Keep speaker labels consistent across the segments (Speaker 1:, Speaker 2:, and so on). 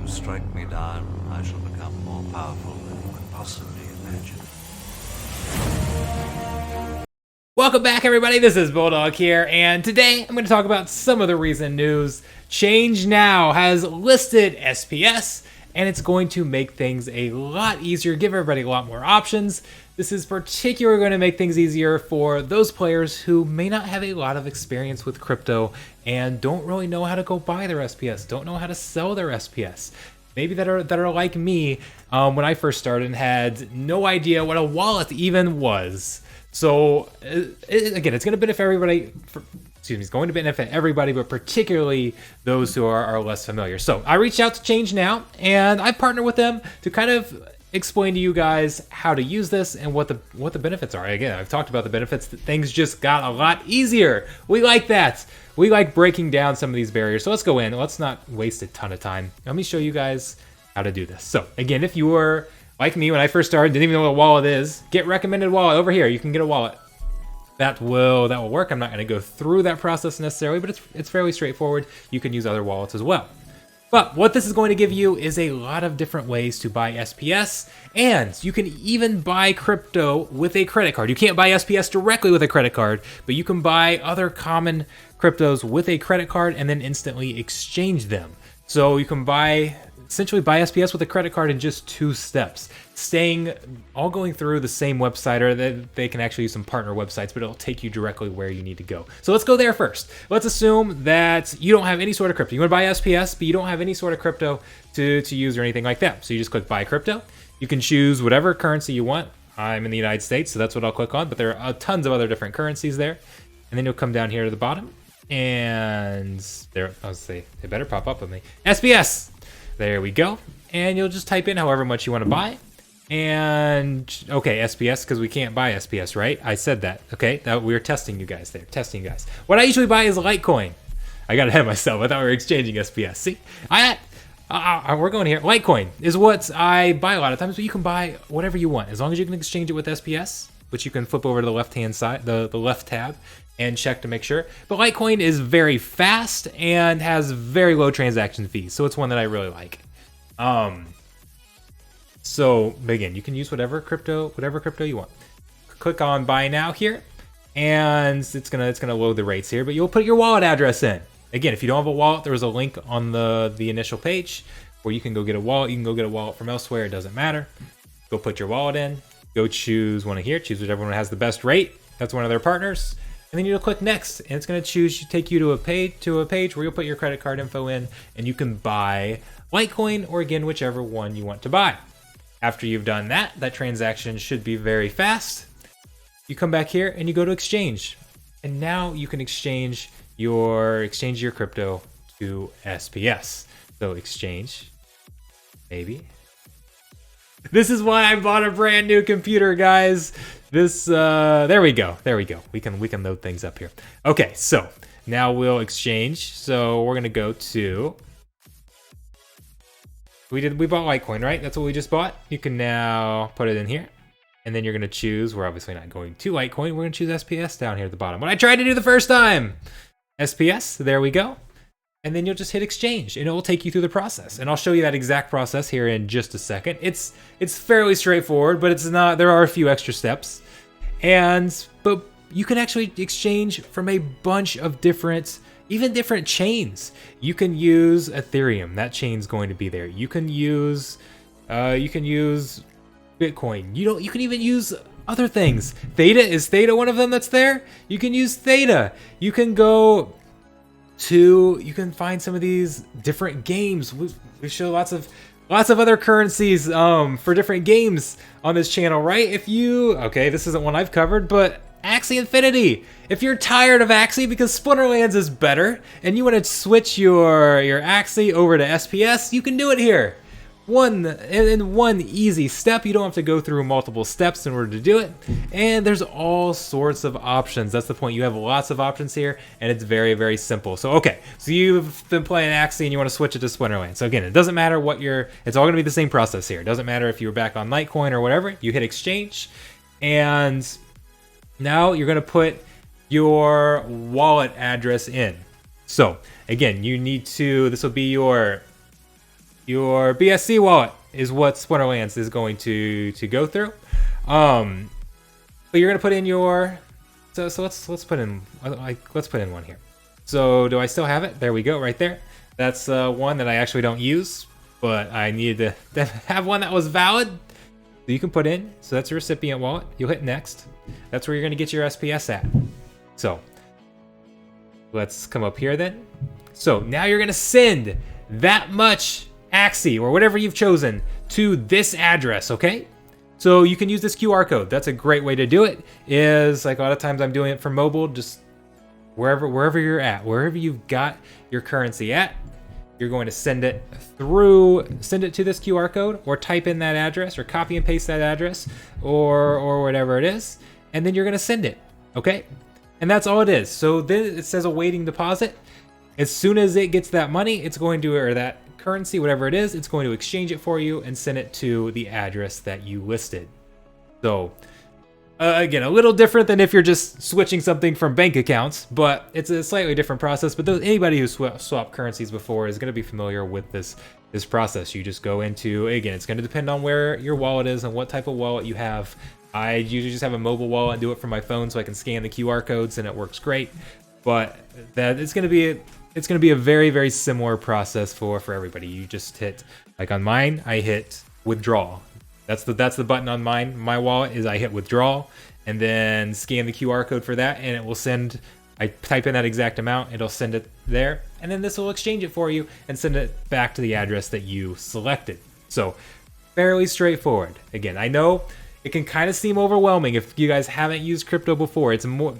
Speaker 1: you strike me down, I shall become more powerful than you can possibly imagine.
Speaker 2: Welcome back, everybody. This is Bulldog here, and today I'm going to talk about some of the recent news. Change Now has listed SPS, and it's going to make things a lot easier, give everybody a lot more options. This is particularly going to make things easier for those players who may not have a lot of experience with crypto and don't really know how to go buy their SPS, don't know how to sell their SPS. Maybe that are like me when I first started and had no idea what a wallet even was. So again, it's going to benefit everybody. It's going to benefit everybody, but particularly those who are less familiar. So I reached out to Change Now, and I partnered with them to kind of explain to you guys how to use this and what the benefits are. Again, I've talked about the benefits. Things just got a lot easier. We like that. We like breaking down some of these barriers. So let's go in. Let's not waste a ton of time. Let me show you guys how to do this. So again, if you were like me when I first started, didn't even know what a wallet is, get recommended wallet over here. You can get a wallet. That will work. I'm not going to go through that process necessarily, but it's fairly straightforward. You can use other wallets as well. But what this is going to give you is a lot of different ways to buy SPS, and you can even buy crypto with a credit card. You can't buy SPS directly with a credit card, but you can buy other common cryptos with a credit card and then instantly exchange them. So you can essentially buy SPS with a credit card in just 2 steps, all going through the same website, or they can actually use some partner websites, but it'll take you directly where you need to go. So let's go there first. Let's assume that you don't have any sort of crypto. You want to buy SPS, but you don't have any sort of crypto to use or anything like that. So you just click buy crypto. You can choose whatever currency you want. I'm in the United States, so that's what I'll click on, but there are tons of other different currencies there. And then you'll come down here to the bottom, and there, I'll say, it better pop up with me. SPS! There we go. And you'll just type in however much you want to buy. And, okay, SPS, because we can't buy SPS, right? I said that, okay? We're testing you guys there, testing you guys. What I usually buy is Litecoin. I got ahead of myself. I thought we were exchanging SPS. See? We're going here. Litecoin is what I buy a lot of times, but you can buy whatever you want. As long as you can exchange it with SPS, which you can flip over to the left-hand side, the left tab, and check to make sure. But Litecoin is very fast and has very low transaction fees, so it's one that I really like. So again, you can use whatever crypto you want. Click on buy now here, and it's gonna load the rates here. But you'll put your wallet address in. Again, if you don't have a wallet, there's a link on the initial page where you can go get a wallet. You can go get a wallet from elsewhere. It doesn't matter. Go put your wallet in. Go choose one of here. Choose whichever one has the best rate. That's one of their partners. And then you'll click next, and it's going to take you to a page where you'll put your credit card info in, and you can buy Litecoin, or again, whichever one you want to buy. After you've done that transaction should be very fast. You come back here and you go to exchange, and now you can exchange your crypto to SPS. So exchange, maybe. This is why I bought a brand new computer, guys. There we go. We can load things up here. Okay, so now we'll exchange. So we're gonna go to. We bought Litecoin, right? That's what we just bought. You can now put it in here, and then you're gonna choose. We're obviously not going to Litecoin. We're gonna choose SPS down here at the bottom. What I tried to do the first time. SPS. There we go. And then you'll just hit exchange, and it will take you through the process. And I'll show you that exact process here in just a second. It's fairly straightforward, but it's not. There are a few extra steps, but you can actually exchange from a bunch of different chains. You can use Ethereum. That chain's going to be there. You can use Bitcoin. You can even use other things. Is Theta one of them that's there? You can use Theta. You can find some of these different games. We show lots of other currencies for different games on this channel, right? This isn't one I've covered, but Axie Infinity. If you're tired of Axie because Splinterlands is better and you want to switch your Axie over to SPS, you can do it here. In one easy step. You don't have to go through multiple steps in order to do it. And there's all sorts of options. That's the point. You have lots of options here, and it's very, very simple. So you've been playing Axie and you want to switch it to Splinterlands. So again, it doesn't matter it's all going to be the same process here. It doesn't matter if you were back on Litecoin or whatever. You hit exchange, and now you're going to put your wallet address in. So again, this will be your your BSC wallet is what Splinterlands is going to go through. But you're gonna put in your so let's put in one here. So do I still have it? There we go, right there. That's one that I actually don't use, but I needed to have one that was valid. So you can put in. So that's your recipient wallet. You'll hit next. That's where you're gonna get your SPS at. So let's come up here then. So now you're gonna send that much Axie or whatever you've chosen to this address, okay? So you can use this QR code. That's a great way to do it. Is like a lot of times I'm doing it for mobile, just wherever you're at, wherever you've got your currency at, you're going to send it to this QR code, or type in that address, or copy and paste that address, or whatever it is, and then you're gonna send it, okay? And that's all it is. So then it says awaiting deposit. As soon as it gets that money, it's going to, or that currency, whatever it is, it's going to exchange it for you and send it to the address that you listed. So again, a little different than if you're just switching something from bank accounts, but it's a slightly different process. But anybody who's swapped currencies before is going to be familiar with this process. You just go into, again, it's going to depend on where your wallet is and what type of wallet you have. I usually just have a mobile wallet and do it from my phone, so I can scan the QR codes and it works great. But that it's going to be a very, very similar process for everybody. You just hit, like on mine, I hit withdraw. That's the button on mine. My wallet is I hit withdraw and then scan the QR code for that, and it will send. I type in that exact amount, it'll send it there, and then this will exchange it for you and send it back to the address that you selected. So fairly straightforward. Again, I know it can kind of seem overwhelming if you guys haven't used crypto before. It's more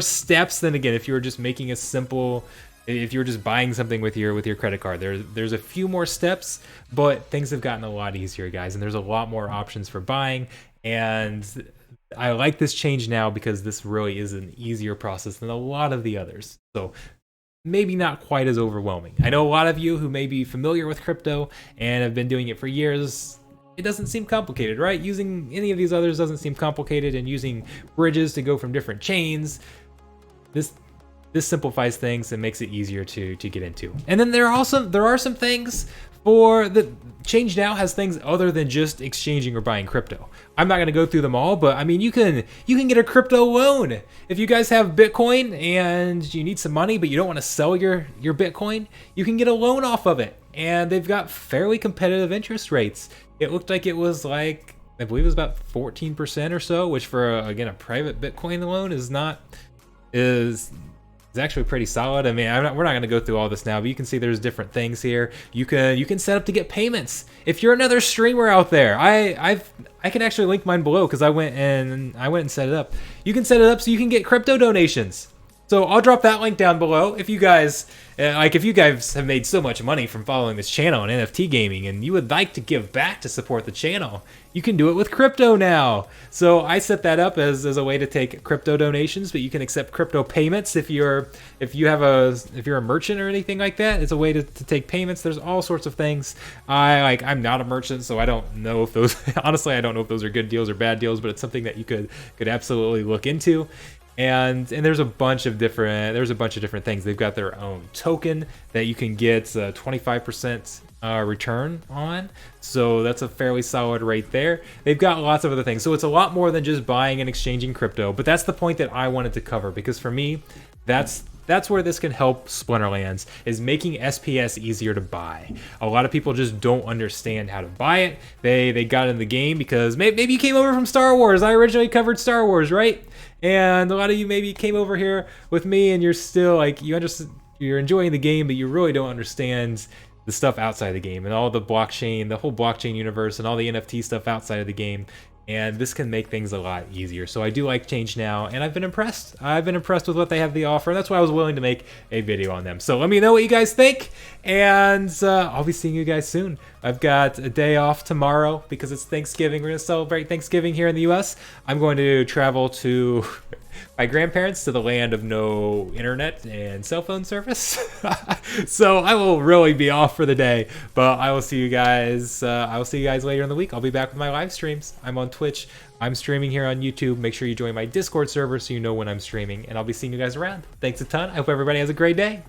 Speaker 2: steps than, again, if you were just making a simple, if you were just buying something with your credit card. There's a few more steps, but things have gotten a lot easier, guys, and there's a lot more options for buying. And I like this change now because this really is an easier process than a lot of the others. So maybe not quite as overwhelming. I know a lot of you who may be familiar with crypto and have been doing it for years. It doesn't seem complicated, right? Using any of these others doesn't seem complicated, and using bridges to go from different chains, this simplifies things and makes it easier to get into. And then there are some things for the Change Now has things other than just exchanging or buying crypto. I'm not going to go through them all, but I mean, you can get a crypto loan. If you guys have Bitcoin and you need some money, but you don't want to sell your Bitcoin, you can get a loan off of it. And they've got fairly competitive interest rates. It looked like it was like, I believe it was about 14% or so, which for again a private Bitcoin loan is actually pretty solid. I mean, we're not going to go through all this now, but you can see there's different things here. You can set up to get payments. If you're another streamer out there, I can actually link mine below because I went and set it up. You can set it up so you can get crypto donations. So I'll drop that link down below. If you guys have made so much money from following this channel and NFT gaming, and you would like to give back to support the channel, you can do it with crypto now. So I set that up as a way to take crypto donations, but you can accept crypto payments if you're a merchant or anything like that. It's a way to take payments. There's all sorts of things. I'm not a merchant, so I don't know if those honestly I don't know if those are good deals or bad deals, but it's something that you could absolutely look into. And there's a bunch of different things. They've got their own token that you can get 25% return on. So that's a fairly solid rate there. They've got lots of other things. So it's a lot more than just buying and exchanging crypto. But that's the point that I wanted to cover, because for me, that's where this can help Splinterlands, is making SPS easier to buy. A lot of people just don't understand how to buy it. They got in the game because maybe you came over from Star Wars. I originally covered Star Wars, right? And a lot of you maybe came over here with me and you're still like, you're enjoying the game, but you really don't understand the stuff outside the game and all the blockchain, the whole blockchain universe and all the NFT stuff outside of the game. And this can make things a lot easier. So I do like Change Now, and I've been impressed. I've been impressed with what they have to offer, and that's why I was willing to make a video on them. So let me know what you guys think, and I'll be seeing you guys soon. I've got a day off tomorrow because it's Thanksgiving. We're going to celebrate Thanksgiving here in the US. I'm going to travel to my grandparents to the land of no internet and cell phone service. So I will really be off for the day, but I will see you guys. Later in the week. I'll be back with my live streams. I'm on Twitch. I'm streaming here on YouTube. Make sure you join my Discord server so you know when I'm streaming, and I'll be seeing you guys around. Thanks a ton. I hope everybody has a great day.